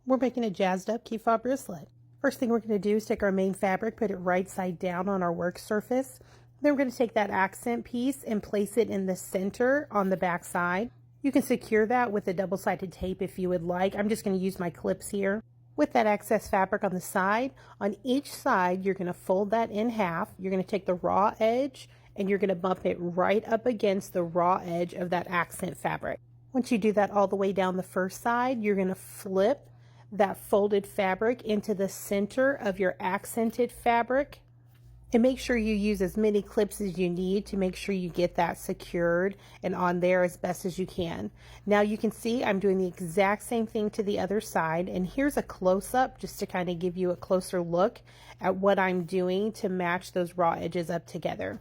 We're making a jazzed up key fob wristlet. First thing we're going to do is take our main fabric, put it right side down on our work surface. Then we're going to take that accent piece and place it in the center on the back side. You can secure that with a double-sided tape if you would like. I'm just going to use my clips here. With that excess fabric on the side, on each side you're going to fold that in half. You're going to take the raw edge and you're going to bump it right up against the raw edge of that accent fabric. Once you do that all the way down the first side, you're going to flip that folded fabric into the center of your accented fabric. And make sure you use as many clips as you need to make sure you get that secured and on there as best as you can. Now you can see I'm doing the exact same thing to the other side, and here's a close-up just to kind of give you a closer look at what I'm doing to match those raw edges up together.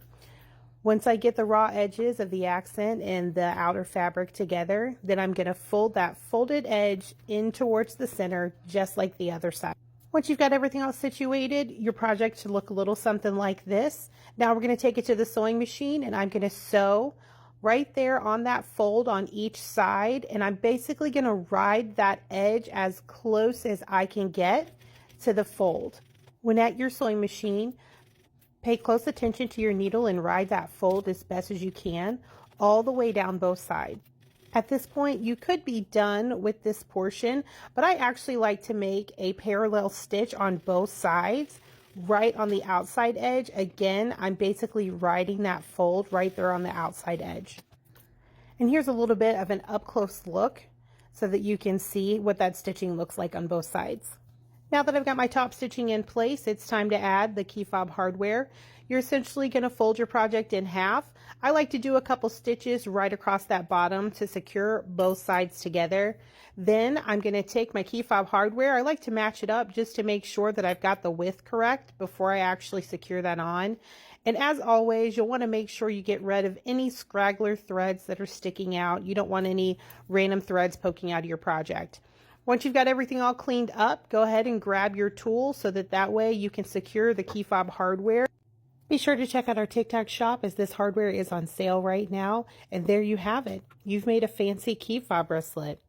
Once I get the raw edges of the accent and the outer fabric together, then I'm going to fold that folded edge in towards the center just like the other side. Once you've got everything all situated, your project should look a little something like this. Now we're going to take it to the sewing machine and I'm going to sew right there on that fold on each side, and I'm basically going to ride that edge as close as I can get to the fold. When at your sewing machine, pay close attention to your needle and ride that fold as best as you can all the way down both sides. At this point, you could be done with this portion, but I actually like to make a parallel stitch on both sides, right on the outside edge. Again, I'm basically riding that fold right there on the outside edge. And here's a little bit of an up-close look so that you can see what that stitching looks like on both sides. Now that I've got my top stitching in place, it's time to add the key fob hardware. You're essentially going to fold your project in half. I like to do a couple stitches right across that bottom to secure both sides together. Then I'm going to take my key fob hardware. I like to match it up just to make sure that I've got the width correct before I actually secure that on. And as always, you'll want to make sure you get rid of any scraggler threads that are sticking out. You don't want any random threads poking out of your project. Once you've got everything all cleaned up, go ahead and grab your tool so that way you can secure the key fob hardware. Be sure to check out our TikTok shop as this hardware is on sale right now. And there you have it. You've made a fancy key fob bracelet.